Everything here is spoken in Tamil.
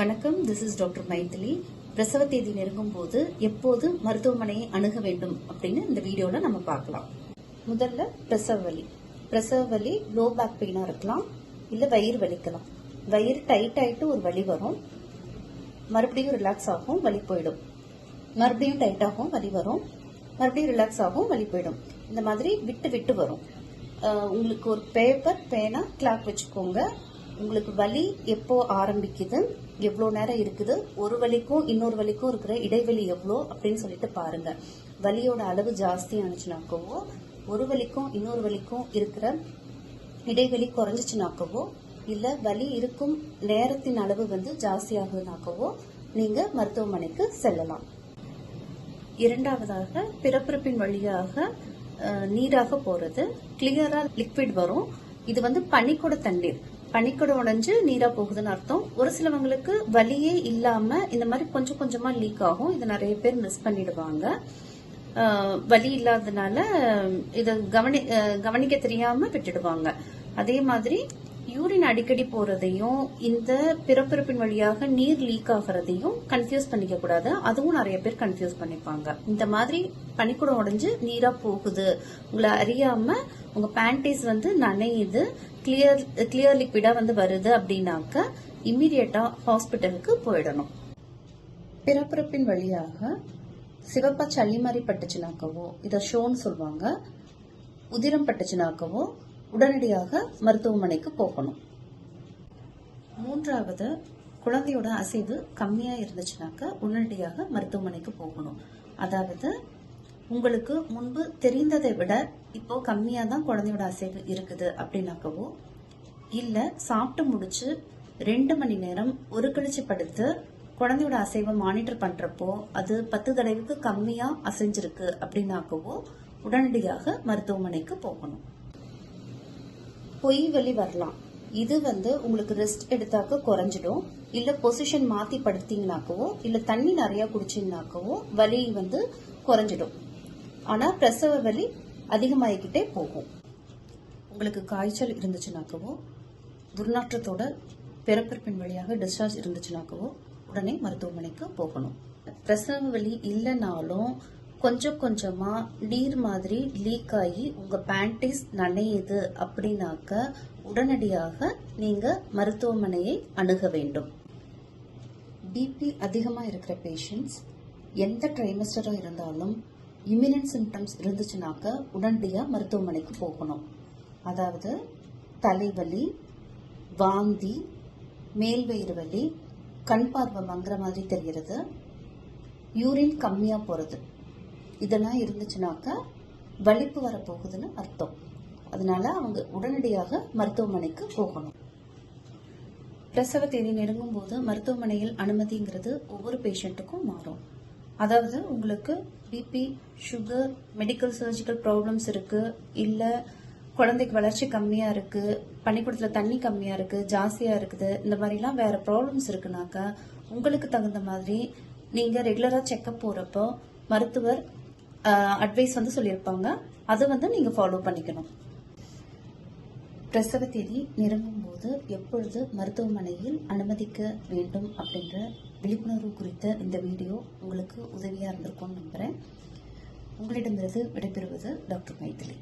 வணக்கம், திஸ் இஸ் டாக்டர் மைதிலி. பிரசவ தேதி நெருங்கும் போது எப்போது மருத்துவமனையை அணுக வேண்டும் அப்படின்னு இந்த வீடியோல நம்ம பார்க்கலாம். முதல்ல பிரசவ வலி லோ பேக் பெயினா இருக்கலாம், இல்ல வயிறு வலிக்கலாம். வயிறு டைட் ஆயிட்டு ஒரு வலி வரும், மறுபடியும் ரிலாக்ஸ் ஆகும், வலி போயிடும். மறுபடியும் டைட் ஆகும், வலி வரும், மறுபடியும் ரிலாக்ஸ் ஆகும், வலி போயிடும். இந்த மாதிரி விட்டு விட்டு வரும். உங்களுக்கு ஒரு பேப்பர் பேனா கிளாக் வச்சுக்கோங்க. உங்களுக்கு வலி எப்போ ஆரம்பிக்குது, எவ்வளோ நேரம் இருக்குது, ஒரு வலிக்கும் இன்னொரு வலிக்கும் இருக்கிற இடைவெளி எவ்வளோ அப்படின்னு சொல்லிட்டு பாருங்க. வலியோட அளவு ஜாஸ்தி ஆனிச்சுனாக்கவோ, ஒரு வலிக்கும் இன்னொரு வலிக்கும் இருக்கிற இடைவெளி குறைஞ்சிச்சுனாக்கவோ, இல்ல வலி இருக்கும் நேரத்தின் அளவு ஜாஸ்தி ஆகுதுனாக்கவோ நீங்க மருத்துவமனைக்கு செல்லலாம். இரண்டாவதாக, பிறப்பிறப்பின் வழியாக நீராக போறது, கிளியரா லிக்விட் வரும். இது பனிக்கூட தண்ணீர், பனிக்கூட உடைஞ்சு நீரா போகுதுன்னு அர்த்தம். ஒரு சிலவங்களுக்கு வலியே இல்லாம இந்த மாதிரி கொஞ்சம் கொஞ்சமா லீக் ஆகும். இதை நிறைய பேர் மிஸ் பண்ணிடுவாங்க. வலி இல்லாததுனால இதை கவனிக்க தெரியாம விட்டுடுவாங்க. அதே மாதிரி யூரின் அடிக்கடி போறதையும் இந்த பிறப்பிறப்பின் வழியாக நீர் லீக் ஆகிறதையும் கன்ஃபியூஸ் பண்ணிக்க கூடாது. அதுவும் நிறைய பேர் கன்ஃபியூஸ் பண்ணிப்பாங்க. இந்த மாதிரி பனிக்கூடம் உடைஞ்சு நீரா போகுது, உங்களை அறியாம உங்க பேண்டீஸ் நனையுது, கிளியர் லிக்விடா வருது அப்படின்னாக்க இம்மிடியட்டா ஹாஸ்பிட்டலுக்கு போயிடணும். பிறப்பிறப்பின் வழியாக சிவப்பா சளி மாதிரி பட்டுச்சுனாக்கவோ, இத ஷோன்னு சொல்லுவாங்க, உதிரம் பட்டுச்சுனாக்கவோ உடனடியாக மருத்துவமனைக்கு போகணும். மூன்றாவது, குழந்தையோட அசைவு கம்மியா இருந்துச்சுனாக்க உடனடியாக மருத்துவமனைக்கு போகணும். அதாவது உங்களுக்கு முன்பு தெரிந்ததை விட இப்போ கம்மியா தான் குழந்தையோட அசைவு இருக்குது அப்படின்னாக்கவோ, இல்ல சாப்பிட்டு முடிச்சு 2 மணி நேரம் ஒரு கழிச்சு படுத்து குழந்தையோட அசைவை மானிட்டர் பண்றப்போ அது 10 தடவைக்கு கம்மியா அசைஞ்சிருக்கு அப்படின்னாக்கவோ உடனடியாக மருத்துவமனைக்கு போகணும். பொய் வலி வரலாம். இது உங்களுக்கு ரெஸ்ட் எடுத்தாக்க குறைஞ்சிடும். இல்ல பொசிஷன் மாத்தி படுத்தீங்கன்னாக்கவோ, இல்ல தண்ணி நிறைய குடிச்சீங்கன்னாக்கவோ வலி குறைஞ்சிடும். ஆனா பிரசவ வலி அதிகமாகிக்கிட்டே போகும். உங்களுக்கு காய்ச்சல் இருந்துச்சுனாக்கவோ, துர்நாற்றத்தோட பிறப்பிறப்பின் வழியாக டிஸ்சார்ஜ் இருந்துச்சுனாக்கவோ உடனே மருத்துவமனைக்கு போகணும். பிரசவ வலி இல்லைனாலும் கொஞ்சம் கொஞ்சமா நீர் மாதிரி லீக் ஆகி உங்க பேண்டீஸ் நனையுது அப்படின்னாக்க உடனடியாக நீங்க மருத்துவமனையை அணுக வேண்டும். பிபி அதிகமா இருக்கிற பேஷண்ட்ஸ் எந்த ட்ரைமஸ்டரா இருந்தாலும் இம்மினன்ட் சிம்டம்ஸ் இருந்துச்சுனாக்க உடனடியா மருத்துவமனைக்கு போகணும். அதாவது தலைவலி, வாந்தி, மேல் வயிறு வலி, கண் பார்வை மங்குற மாதிரி தெரிகிறது, யூரின் கம்மியா போறது, இதெல்லாம் இருந்துச்சுனாக்க வலிப்பு வரப்போகுதுன்னு அர்த்தம். அதனால அவங்க உடனடியாக மருத்துவமனைக்கு போகணும். பிரசவ தேதி நெருங்கும் போது மருத்துவமனையில் அனுமதிங்கிறது ஒவ்வொரு பேஷண்ட்டுக்கும் மாறும். அதாவது உங்களுக்கு BP, sugar, medical surgical problems இருக்கு, இல்ல குழந்தைக்கு வளர்ச்சி கம்மியா இருக்கு, பனிக்கூடத்துல தண்ணி கம்மியா இருக்கு, ஜாஸ்தியா இருக்குது, இந்த மாதிரிலாம் வேற ப்ராப்ளம்ஸ் இருக்குனாக்க உங்களுக்கு தகுந்த மாதிரி நீங்க ரெகுலரா செக்அப் போறப்போ மருத்துவர் அட்வைஸ் சொல்லியிருப்பாங்க, அதை நீங்க ஃபாலோ பண்ணிக்கணும். பிரசவ தேதி நெருங்கும் போது எப்பொழுது மருத்துவமனையில் அனுமதிக்க வேண்டும் அப்படின்ற விழிப்புணர்வு குறித்த இந்த வீடியோ உங்களுக்கு உதவியா இருந்திருக்கும்னு நம்புறேன். உங்களிடமிருந்து விடைபெறுவது டாக்டர் மைதிலி.